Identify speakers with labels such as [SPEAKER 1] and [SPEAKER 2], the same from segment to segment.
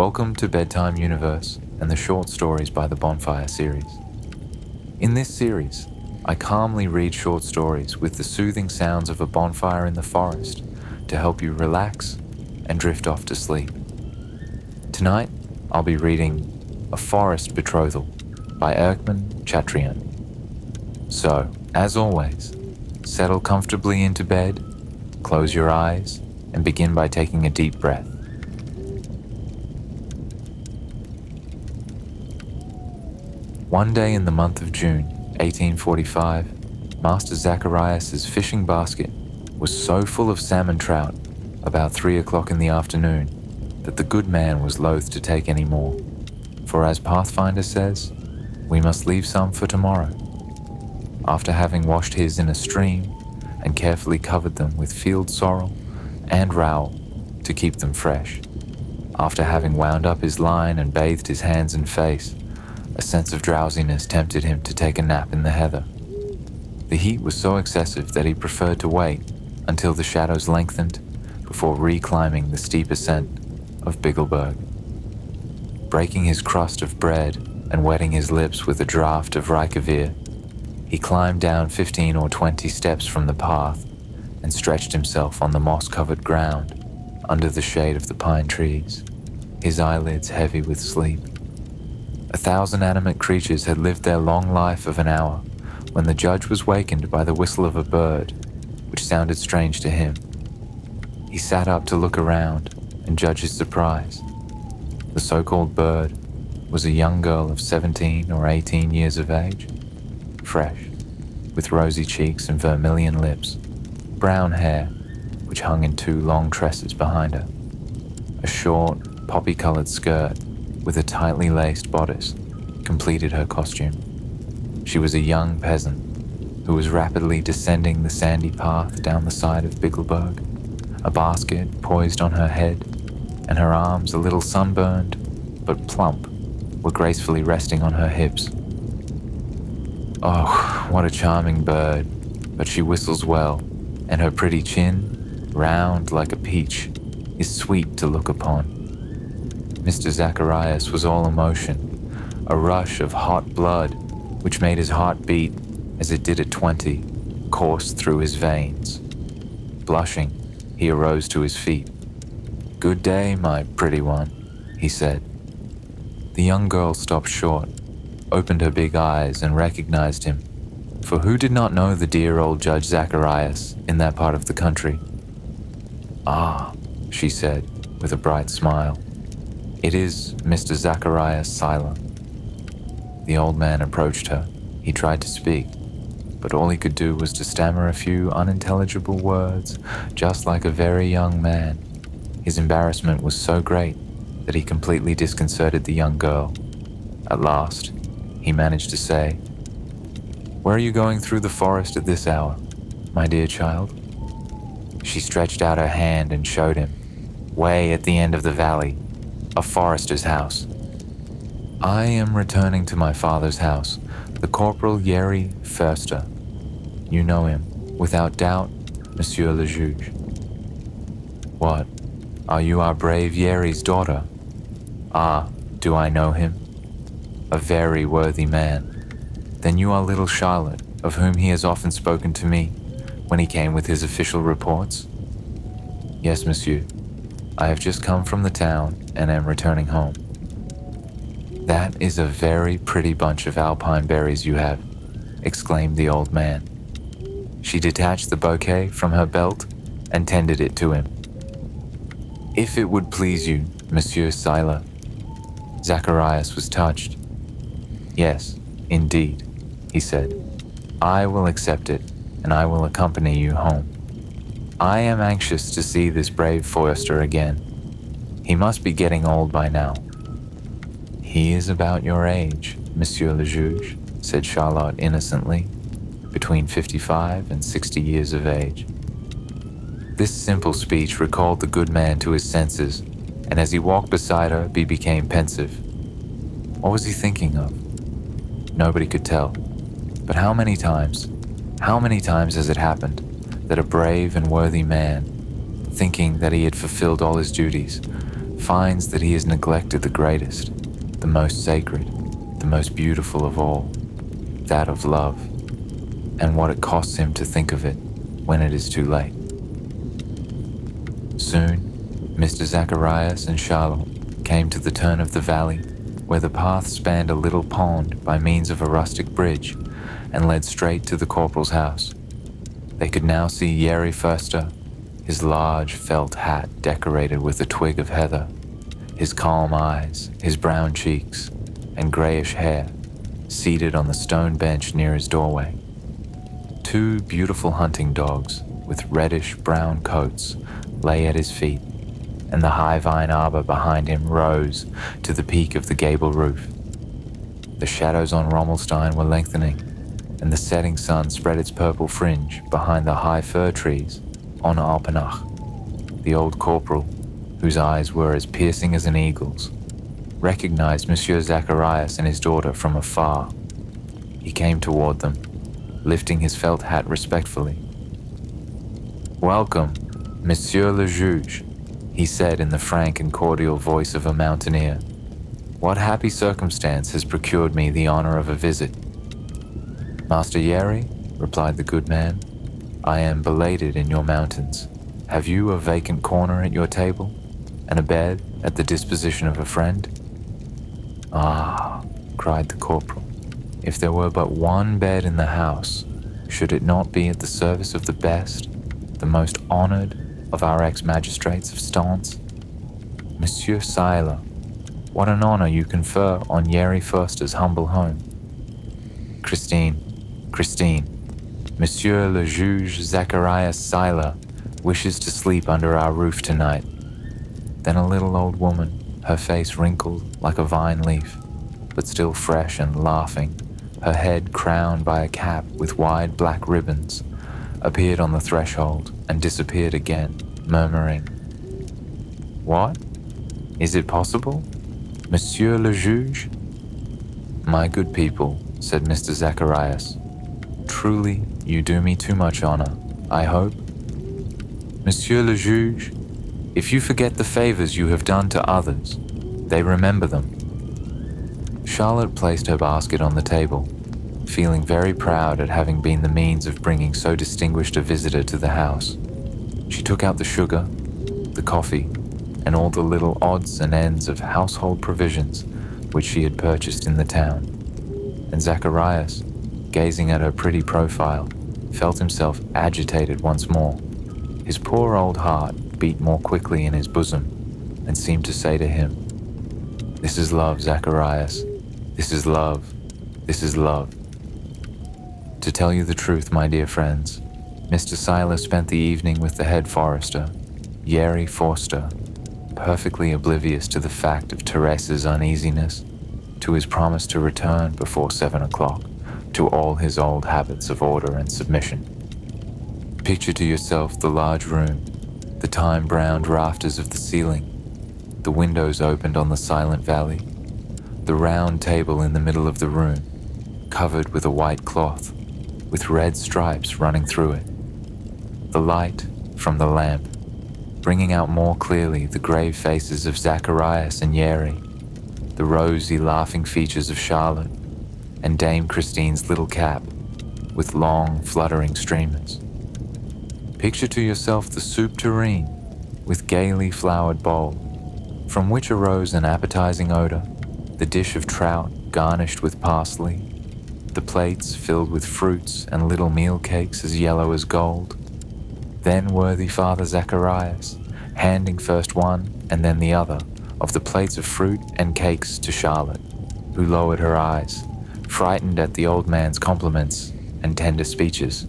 [SPEAKER 1] Welcome to Bedtime Universe and the short stories by the Bonfire series. In this series, I calmly read short stories with the soothing sounds of a bonfire in the forest to help you relax and drift off to sleep. Tonight, I'll be reading A Forest Betrothal by Erkman Chatrian. So, as always, settle comfortably into bed, close your eyes, and begin by taking a deep breath. One day in the month of June, 1845, Master Zacharias's fishing basket was so full of salmon trout about 3 o'clock in the afternoon that the good man was loath to take any more. For as Pathfinder says, we must leave some for tomorrow. After having washed his in a stream and carefully covered them with field sorrel and rowel to keep them fresh, after having wound up his line and bathed his hands and face, a sense of drowsiness tempted him to take a nap in the heather. The heat was so excessive that he preferred to wait until the shadows lengthened before re-climbing the steep ascent of Bigelberg. Breaking his crust of bread and wetting his lips with a draught of Reykjavir, he climbed down 15 or 20 steps from the path and stretched himself on the moss-covered ground under the shade of the pine trees, his eyelids heavy with sleep. 1,000 animate creatures had lived their long life of an hour when the judge was wakened by the whistle of a bird, which sounded strange to him. He sat up to look around and judge his surprise. The so-called bird was a young girl of 17 or 18 years of age, fresh, with rosy cheeks and vermilion lips, brown hair, which hung in 2 long tresses behind her, a short, poppy-colored skirt with a tightly laced bodice completed her costume. She was a young peasant who was rapidly descending the sandy path down the side of Bigelberg, a basket poised on her head, and her arms, a little sunburned but plump, were gracefully resting on her hips. Oh, what a charming bird, but she whistles well, and her pretty chin, round like a peach, is sweet to look upon. Mr. Zacharias was all emotion, a rush of hot blood which made his heart beat as it did at 20, course through his veins. Blushing, he arose to his feet. "Good day, my pretty one," he said. The young girl stopped short, opened her big eyes and recognized him, for who did not know the dear old Judge Zacharias in that part of the country? "Ah," she said with a bright smile. "It is Mr. Zacharias Seiler." The old man approached her. He tried to speak, but all he could do was to stammer a few unintelligible words, just like a very young man. His embarrassment was so great that he completely disconcerted the young girl. At last, he managed to say, "Where are you going through the forest at this hour, my dear child?" She stretched out her hand and showed him, way at the end of the valley, a forester's house. "I am returning to my father's house, the Corporal Yeri Förster. You know him, without doubt, Monsieur le Juge." "What, are you our brave Yeri's daughter?" "Ah, do I know him?" "A very worthy man. Then you are little Charlotte, of whom he has often spoken to me when he came with his official reports?" "Yes, monsieur. I have just come from the town and am returning home." "That is a very pretty bunch of alpine berries you have," exclaimed the old man. She detached the bouquet from her belt and tended it to him. "If it would please you, Monsieur Seiler." Zacharias was touched. "Yes, indeed," he said. "I will accept it, and I will accompany you home. I am anxious to see this brave Forester again. He must be getting old by now." "He is about your age, Monsieur le Juge," said Charlotte innocently, between 55 and 60 years of age. This simple speech recalled the good man to his senses, and as he walked beside her, he became pensive. What was he thinking of? Nobody could tell. But how many times has it happened that a brave and worthy man, thinking that he had fulfilled all his duties, finds that he has neglected the greatest, the most sacred, the most beautiful of all, that of love, and what it costs him to think of it when it is too late. Soon, Mr. Zacharias and Charlotte came to the turn of the valley where the path spanned a little pond by means of a rustic bridge and led straight to the corporal's house. They could now see Yeri Förster, his large felt hat decorated with a twig of heather, his calm eyes, his brown cheeks, and grayish hair, seated on the stone bench near his doorway. Two beautiful hunting dogs with reddish-brown coats lay at his feet, and the high vine arbor behind him rose to the peak of the gable roof. The shadows on Rommelstein were lengthening, and the setting sun spread its purple fringe behind the high fir trees on Alpenach. The old corporal, whose eyes were as piercing as an eagle's, recognized Monsieur Zacharias and his daughter from afar. He came toward them, lifting his felt hat respectfully. "Welcome, Monsieur le Juge," he said in the frank and cordial voice of a mountaineer. "What happy circumstance has procured me the honor of a visit?" "Master Yeri," replied the good man, "I am belated in your mountains. Have you a vacant corner at your table, and a bed at the disposition of a friend?" "Ah," cried the corporal, "if there were but one bed in the house, should it not be at the service of the best, the most honored of our ex-magistrates of Stance? Monsieur Seiler, what an honor you confer on Yeri Förster's humble home." Christine, Monsieur le Juge Zacharias Seiler wishes to sleep under our roof tonight." Then a little old woman, her face wrinkled like a vine leaf, but still fresh and laughing, her head crowned by a cap with wide black ribbons, appeared on the threshold and disappeared again, murmuring, "What? Is it possible? Monsieur le Juge?" "My good people," said Mr. Zacharias, "truly you do me too much honor, I hope. Monsieur le Juge, if you forget the favors you have done to others, they remember them." Charlotte placed her basket on the table, feeling very proud at having been the means of bringing so distinguished a visitor to the house. She took out the sugar, the coffee, and all the little odds and ends of household provisions which she had purchased in the town, and Zacharias, gazing at her pretty profile, felt himself agitated once more. His poor old heart beat more quickly in his bosom and seemed to say to him, "This is love, Zacharias. This is love. This is love." To tell you the truth, my dear friends, Mr. Seiler spent the evening with the head forester, Yeri Förster, perfectly oblivious to the fact of Therese's uneasiness, to his promise to return before 7 o'clock, to all his old habits of order and submission. Picture to yourself the large room, the time-browned rafters of the ceiling, the windows opened on the silent valley, the round table in the middle of the room, covered with a white cloth, with red stripes running through it. The light from the lamp, bringing out more clearly the grave faces of Zacharias and Yeri, the rosy laughing features of Charlotte, and Dame Christine's little cap, with long fluttering streamers. Picture to yourself the soup tureen, with gaily flowered bowl, from which arose an appetizing odor, the dish of trout garnished with parsley, the plates filled with fruits and little meal cakes as yellow as gold. Then worthy Father Zacharias, handing first one and then the other of the plates of fruit and cakes to Charlotte, who lowered her eyes, frightened at the old man's compliments and tender speeches.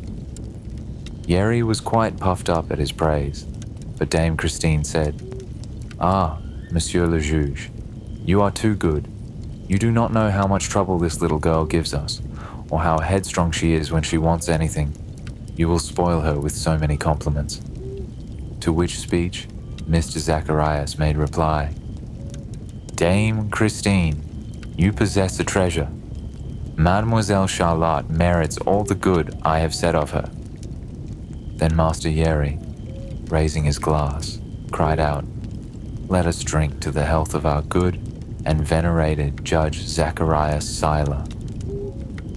[SPEAKER 1] Yeri was quite puffed up at his praise, but Dame Christine said, "Ah, Monsieur le Juge, you are too good. You do not know how much trouble this little girl gives us, or how headstrong she is when she wants anything. You will spoil her with so many compliments." To which speech, Mr. Zacharias made reply, "Dame Christine, you possess a treasure. Mademoiselle Charlotte merits all the good I have said of her." Then Master Yeri, raising his glass, cried out, let us drink to the health of our good and venerated Judge Zacharias Seiler."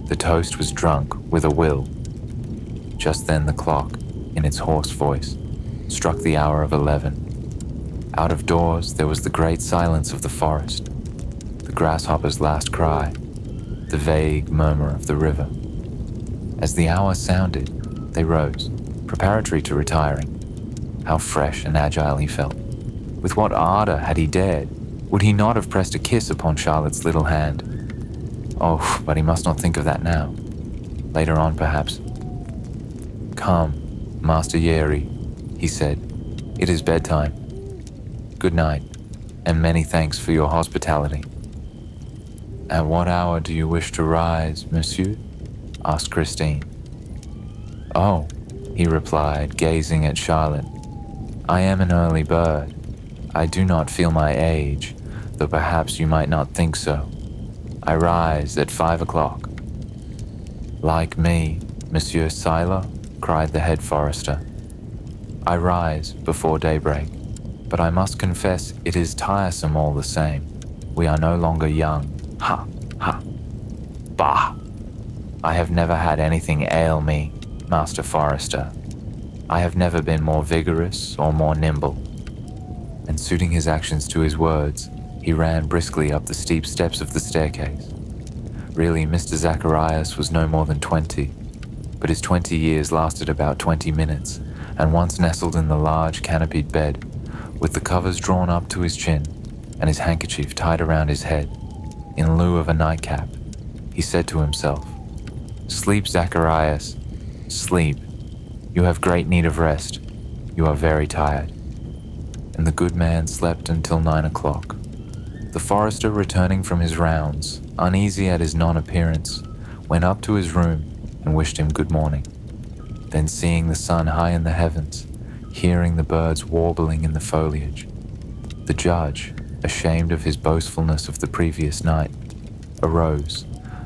[SPEAKER 1] The toast was drunk with a will. Just then the clock, in its hoarse voice, struck the hour of 11. Out of doors there was the great silence of the forest, the grasshopper's last cry, the vague murmur of the river. As the hour sounded, they rose, preparatory to retiring. How fresh and agile he felt. With what ardor had he dared? Would he not have pressed a kiss upon Charlotte's little hand? Oh, but he must not think of that now. Later on, perhaps. "Come, Master Yeri," he said. "It is bedtime. Good night, and many thanks for your hospitality." "At what hour do you wish to rise, monsieur?" asked Christine. "Oh," he replied, gazing at Charlotte. "I am an early bird. I do not feel my age, though perhaps you might not think so. I rise at 5 o'clock." "Like me, Monsieur Seiler," cried the head forester. "I rise before daybreak, but I must confess it is tiresome all the same. We are no longer young. Ha, ha. Bah! I have never had anything ail me, Master Forester. I have never been more vigorous or more nimble." And suiting his actions to his words, he ran briskly up the steep steps of the staircase. Really, Mr. Zacharias was no more than 20, but his 20 years lasted about 20 minutes, and once nestled in the large canopied bed, with the covers drawn up to his chin and his handkerchief tied around his head, in lieu of a nightcap, he said to himself, "Sleep, Zacharias, sleep. You have great need of rest. You are very tired." And the good man slept until 9 o'clock. The forester, returning from his rounds, uneasy at his non-appearance, went up to his room and wished him good morning. Then, seeing the sun high in the heavens, hearing the birds warbling in the foliage, the judge, ashamed of his boastfulness of the previous night, arose,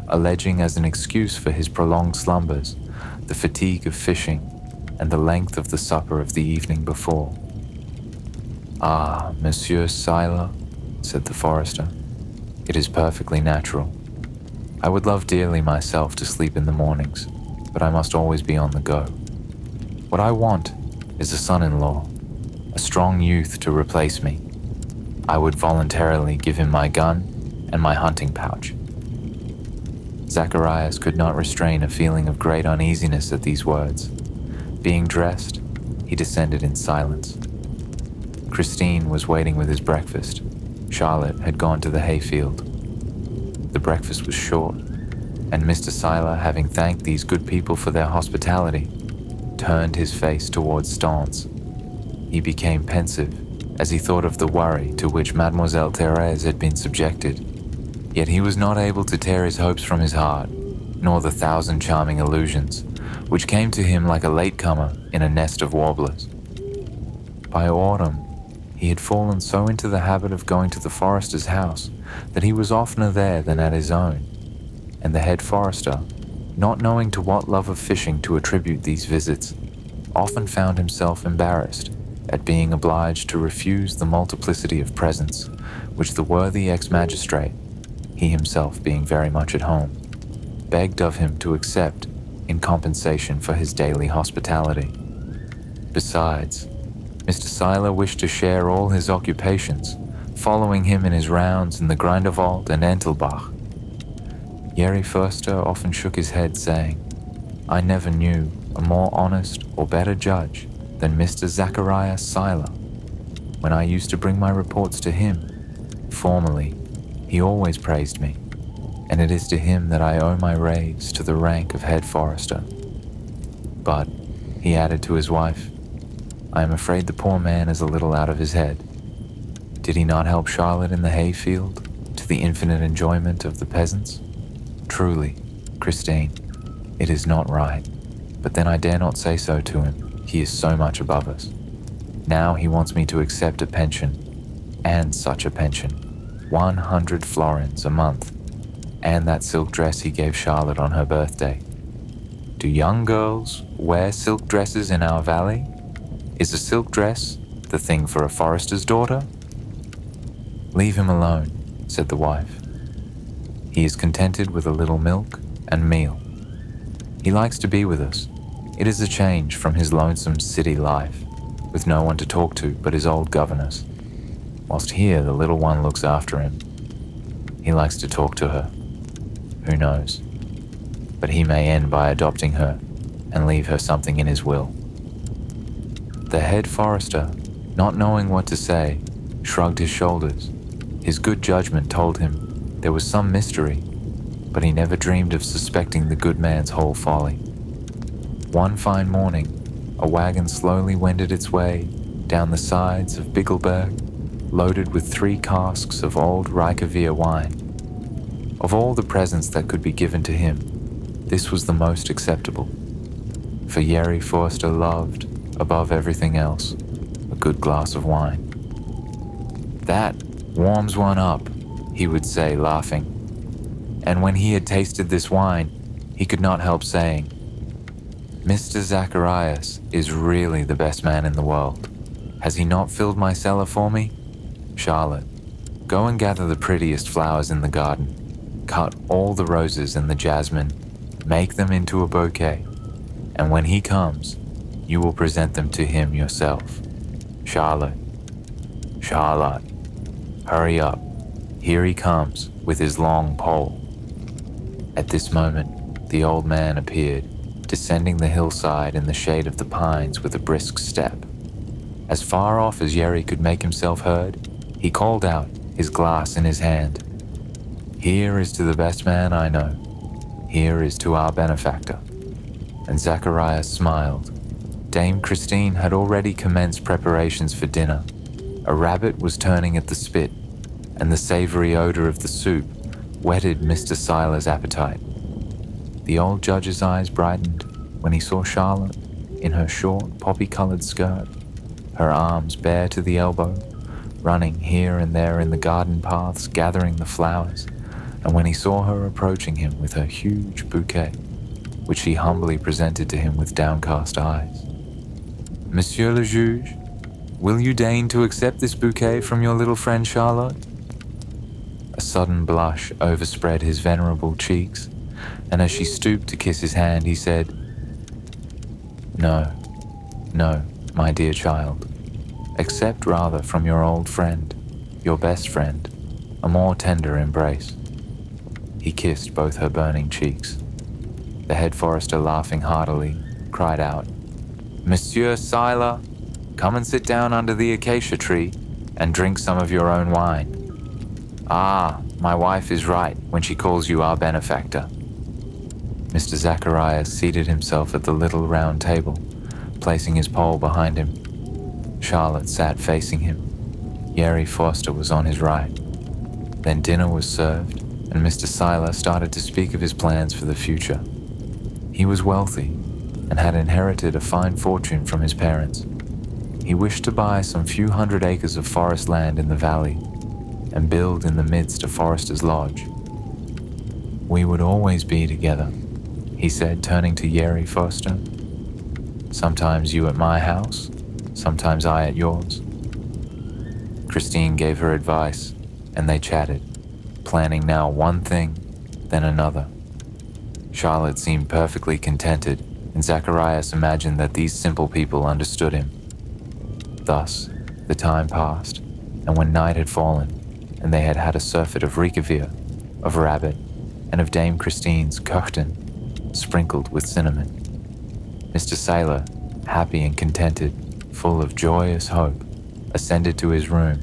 [SPEAKER 1] alleging as an excuse for his prolonged slumbers the fatigue of fishing and the length of the supper of the evening before. "Ah, Monsieur Seiler," said the forester, "it is perfectly natural. I would love dearly myself to sleep in the mornings, but I must always be on the go. What I want is a son-in-law, a strong youth to replace me. I would voluntarily give him my gun and my hunting pouch." Zacharias could not restrain a feeling of great uneasiness at these words. Being dressed, he descended in silence. Christine was waiting with his breakfast. Charlotte had gone to the hayfield. The breakfast was short, and Mr. Seiler, having thanked these good people for their hospitality, turned his face towards Stance. He became pensive as he thought of the worry to which Mademoiselle Thérèse had been subjected. Yet he was not able to tear his hopes from his heart, nor the thousand charming illusions, which came to him like a latecomer in a nest of warblers. By autumn, he had fallen so into the habit of going to the forester's house that he was oftener there than at his own, and the head forester, not knowing to what love of fishing to attribute these visits, often found himself embarrassed at being obliged to refuse the multiplicity of presents which the worthy ex-magistrate, he himself being very much at home, begged of him to accept in compensation for his daily hospitality. Besides, Mr. Seiler wished to share all his occupations, following him in his rounds in the Grindelwald and Entelbach. Yeri Förster often shook his head, saying, "I never knew a more honest or better judge than Mr. Zacharias Seiler. When I used to bring my reports to him, formerly, he always praised me, and it is to him that I owe my raise to the rank of head forester. But," he added to his wife, "I am afraid the poor man is a little out of his head. Did he not help Charlotte in the hayfield, to the infinite enjoyment of the peasants? Truly, Christine, it is not right, but then I dare not say so to him. He is so much above us. Now he wants me to accept a pension, and such a pension, 100 florins a month, and that silk dress he gave Charlotte on her birthday. Do young girls wear silk dresses in our valley? Is a silk dress the thing for a forester's daughter? "Leave him alone," said the wife. "He is contented with a little milk and meal. He likes to be with us. It is a change from his lonesome city life, with no one to talk to but his old governess. Whilst here the little one looks after him. He likes to talk to her. Who knows? But he may end by adopting her and leave her something in his will." The head forester, not knowing what to say, shrugged his shoulders. His good judgment told him there was some mystery, but he never dreamed of suspecting the good man's whole folly. One fine morning, a wagon slowly wended its way down the sides of Bigelberg, loaded with 3 casks of old Reykjavik wine. Of all the presents that could be given to him, this was the most acceptable. For Jerry Forster loved, above everything else, a good glass of wine. "That warms one up," he would say, laughing. And when he had tasted this wine, he could not help saying, "Mr. Zacharias is really the best man in the world. Has he not filled my cellar for me? Charlotte, go and gather the prettiest flowers in the garden. Cut all the roses and the jasmine, make them into a bouquet, and when he comes, you will present them to him yourself. Charlotte, Charlotte, hurry up. Here he comes with his long pole." At this moment, the old man appeared, descending the hillside in the shade of the pines with a brisk step. As far off as Jerry could make himself heard, he called out, his glass in his hand, "Here is to the best man I know. Here is to our benefactor." And Zacharias smiled. Dame Christine had already commenced preparations for dinner. A rabbit was turning at the spit, and the savory odor of the soup whetted Mr. Siler's appetite. The old judge's eyes brightened when he saw Charlotte in her short poppy-colored skirt, her arms bare to the elbow, running here and there in the garden paths gathering the flowers, and when he saw her approaching him with her huge bouquet, which she humbly presented to him with downcast eyes. "Monsieur le Juge, will you deign to accept this bouquet from your little friend Charlotte?" A sudden blush overspread his venerable cheeks, and as she stooped to kiss his hand, he said, "No, no, my dear child. Accept rather from your old friend, your best friend, a more tender embrace." He kissed both her burning cheeks. The head forester, laughing heartily, cried out, "Monsieur Siler, come and sit down under the acacia tree and drink some of your own wine. Ah, my wife is right when she calls you our benefactor." Mr. Zacharias seated himself at the little round table, placing his pole behind him. Charlotte sat facing him. Jerry Forster was on his right. Then dinner was served, and Mr. Siler started to speak of his plans for the future. He was wealthy and had inherited a fine fortune from his parents. He wished to buy some few hundred acres of forest land in the valley and build in the midst a forester's lodge. "We would always be together," he said, turning to Jerry Forster. "Sometimes you at my house, sometimes I at yours." Christine gave her advice, and they chatted, planning now one thing, then another. Charlotte seemed perfectly contented, and Zacharias imagined that these simple people understood him. Thus, the time passed, and when night had fallen, and they had had a surfeit of Reykjavik, of rabbit, and of Dame Christine's Köchten, sprinkled with cinnamon, Mr. Saylor, happy and contented, full of joyous hope, ascended to his room,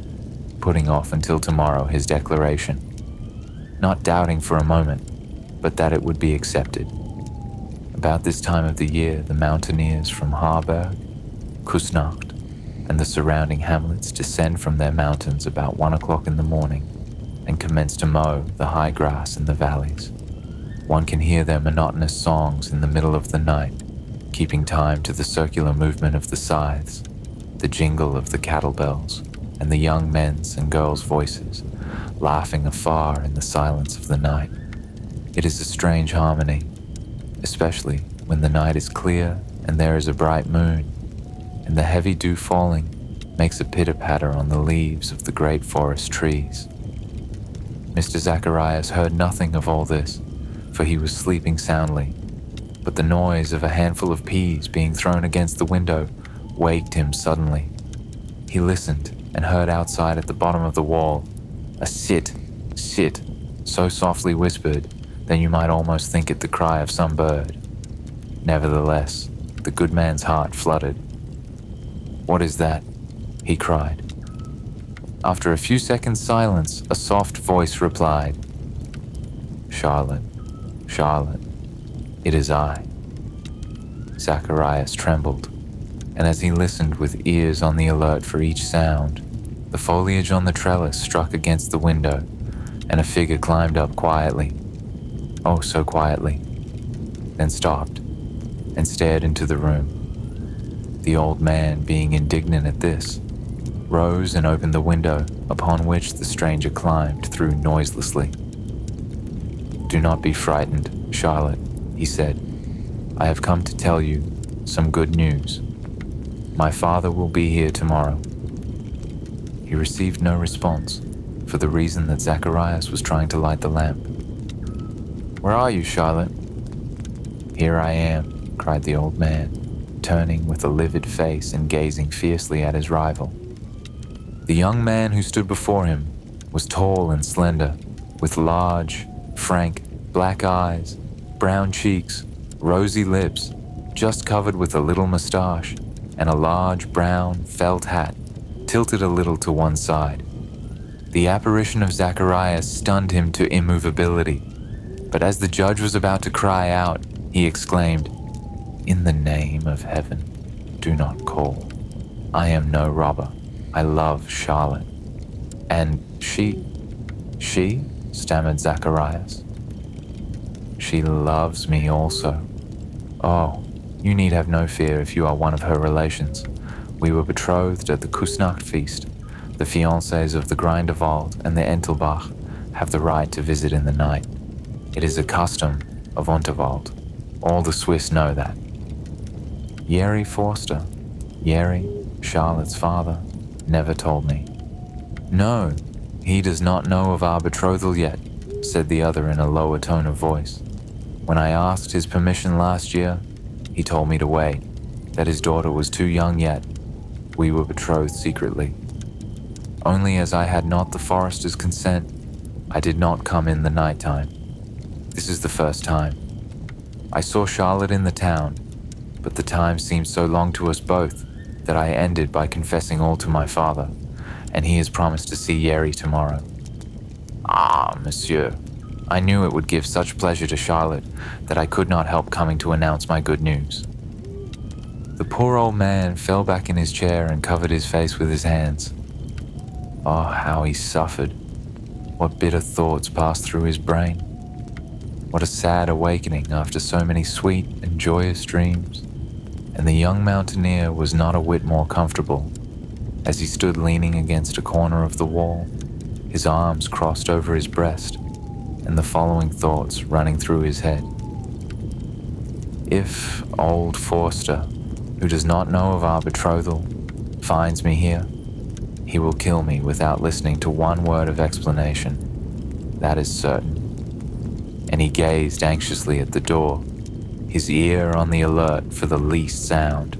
[SPEAKER 1] putting off until tomorrow his declaration, not doubting for a moment, but that it would be accepted. About this time of the year, the mountaineers from Harberg, Kusnacht, and the surrounding hamlets descend from their mountains about 1 o'clock in the morning and commence to mow the high grass in the valleys. One can hear their monotonous songs in the middle of the night, keeping time to the circular movement of the scythes, the jingle of the cattle bells, and the young men's and girls' voices, laughing afar in the silence of the night. It is a strange harmony, especially when the night is clear and there is a bright moon, and the heavy dew falling makes a pitter-patter on the leaves of the great forest trees. Mr. Zacharias heard nothing of all this, for he was sleeping soundly, but the noise of a handful of peas being thrown against the window waked him suddenly. He listened and heard outside at the bottom of the wall a sit, sit, so softly whispered that you might almost think it the cry of some bird. Nevertheless, the good man's heart fluttered. "What is that?" he cried. After a few seconds' silence, a soft voice replied, "Charlotte, Charlotte, it is I." Zacharias trembled, and as he listened with ears on the alert for each sound, the foliage on the trellis struck against the window, and a figure climbed up quietly, oh so quietly, then stopped and stared into the room. The old man, being indignant at this, rose and opened the window, upon which the stranger climbed through noiselessly. "Do not be frightened, Charlotte," he said. "I have come to tell you some good news. My father will be here tomorrow." He received no response, for the reason that Zacharias was trying to light the lamp. "Where are you, Charlotte?" "Here I am," cried the old man, turning with a livid face and gazing fiercely at his rival. The young man who stood before him was tall and slender, with large, frank, black eyes, brown cheeks, rosy lips, just covered with a little mustache, and a large brown felt hat tilted a little to one side. The apparition of Zacharias stunned him to immovability, but as the judge was about to cry out, he exclaimed, "In the name of heaven, do not call. I am no robber. I love Charlotte." "And she, stammered Zacharias. "She loves me also. Oh, you need have no fear if you are one of her relations. We were betrothed at the Kusnacht feast. The fiancés of the Grindelwald and the Entelbach have the right to visit in the night. It is a custom of Unterwald. All the Swiss know that." Jerry Forster, Jerry, Charlotte's father, never told me. "No, he does not know of our betrothal yet," said the other in a lower tone of voice. "When I asked his permission last year, he told me to wait, that his daughter was too young yet. We were betrothed secretly. Only as I had not the forester's consent, I did not come in the night time. This is the first time. I saw Charlotte in the town, but the time seemed so long to us both that I ended by confessing all to my father, and he has promised to see Jerry tomorrow." "Ah, monsieur, I knew it would give such pleasure to Charlotte that I could not help coming to announce my good news." The poor old man fell back in his chair and covered his face with his hands. Oh, how he suffered. What bitter thoughts passed through his brain. What a sad awakening after so many sweet and joyous dreams. And the young mountaineer was not a whit more comfortable, as he stood leaning against a corner of the wall, his arms crossed over his breast, and the following thoughts running through his head. "If old Forster, who does not know of our betrothal, finds me here, he will kill me without listening to one word of explanation. That is certain." And he gazed anxiously at the door, his ear on the alert for the least sound.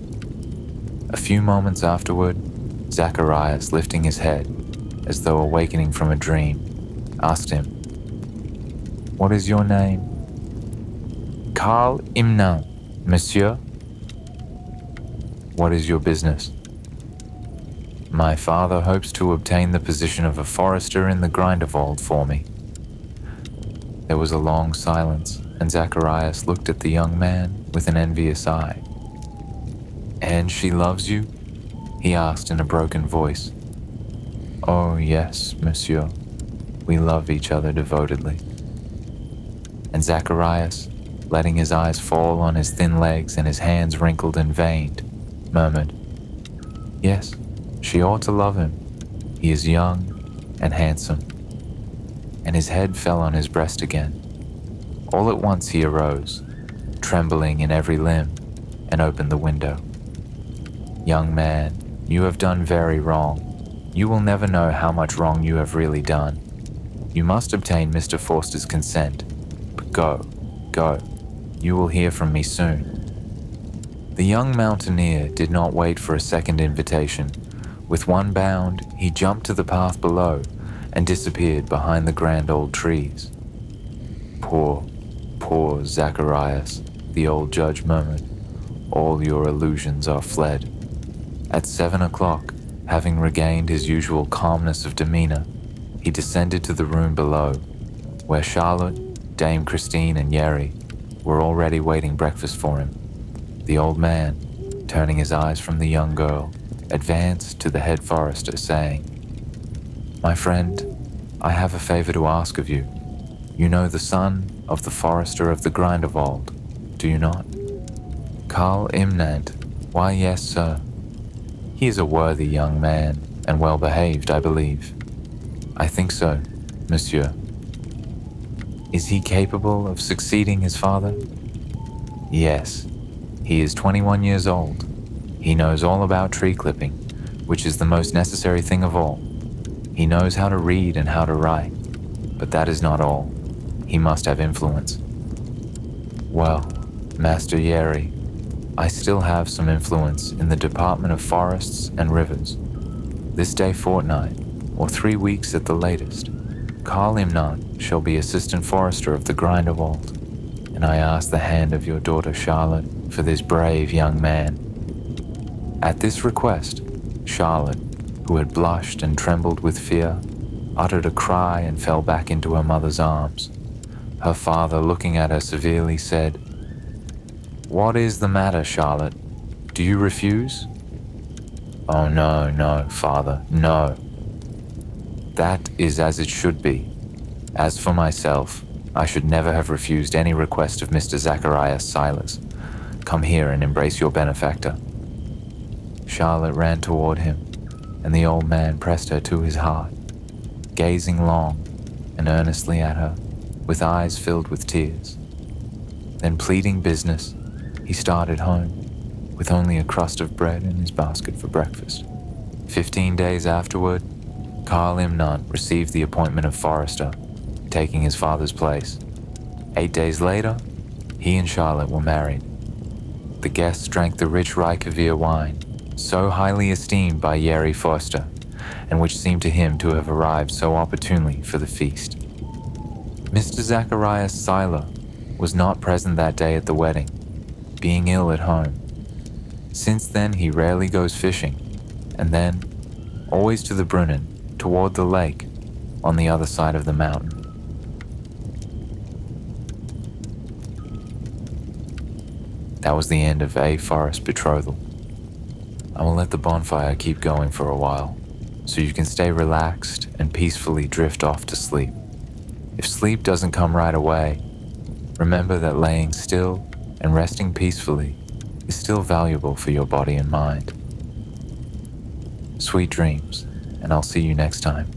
[SPEAKER 1] A few moments afterward, Zacharias, lifting his head, as though awakening from a dream, asked him, "What is your name?" "Karl Imnan, monsieur." "What is your business?" "My father hopes to obtain the position of a forester in the Grindelwald for me." There was a long silence, and Zacharias looked at the young man with an envious eye. "And she loves you?" he asked in a broken voice. "Oh yes, monsieur. We love each other devotedly." And Zacharias, letting his eyes fall on his thin legs and his hands wrinkled and veined, murmured, "Yes, she ought to love him. He is young and handsome." And his head fell on his breast again. All at once he arose, trembling in every limb, and opened the window. "Young man," You have done very wrong. You will never know how much wrong you have really done. You must obtain Mr. Forster's consent. But go, go. You will hear from me soon." The young mountaineer did not wait for a second invitation. With one bound, he jumped to the path below and disappeared behind the grand old trees. "Poor, poor Zacharias," the old judge murmured. "All your illusions are fled." At 7 o'clock, having regained his usual calmness of demeanor, he descended to the room below, where Charlotte, Dame Christine, and Yeri were already waiting breakfast for him. The old man, turning his eyes from the young girl, advanced to the head forester, saying, "My friend, I have a favor to ask of you. You know the son of the forester of the Grindelwald, do you not?" "Karl Imnant? Why, yes, sir. He is a worthy young man, and well behaved, I believe." "I think so, monsieur." "Is he capable of succeeding his father?" "Yes. He is 21 years old. He knows all about tree clipping, which is the most necessary thing of all. He knows how to read and how to write, but that is not all. He must have influence." "Well, Master Yeri, I still have some influence in the Department of Forests and Rivers. This day fortnight, or 3 weeks at the latest, Karl Imnant shall be Assistant Forester of the Grindelwald, and I ask the hand of your daughter Charlotte for this brave young man." At this request, Charlotte, who had blushed and trembled with fear, uttered a cry and fell back into her mother's arms. Her father, looking at her severely, said, "What is the matter, Charlotte? Do you refuse?" "Oh, no, no, father, no. That is as it should be. As for myself, I should never have refused any request of Mr. Zacharias Silas. Come here and embrace your benefactor." Charlotte ran toward him, and the old man pressed her to his heart, gazing long and earnestly at her, with eyes filled with tears. Then, pleading business, he started home, with only a crust of bread in his basket for breakfast. 15 days afterward, Karl Imnant received the appointment of forester, taking his father's place. 8 days later, he and Charlotte were married. The guests drank the rich Reykjavir wine, so highly esteemed by Yeri Forster, and which seemed to him to have arrived so opportunely for the feast. Mr. Zacharias Seiler was not present that day at the wedding, being ill at home. Since then he rarely goes fishing, and then, always to the Brunnen, toward the lake, on the other side of the mountain. That was the end of A. Forest Betrothal. I will let the bonfire keep going for a while, so you can stay relaxed and peacefully drift off to sleep. If sleep doesn't come right away, remember that laying still and resting peacefully is still valuable for your body and mind. Sweet dreams, and I'll see you next time.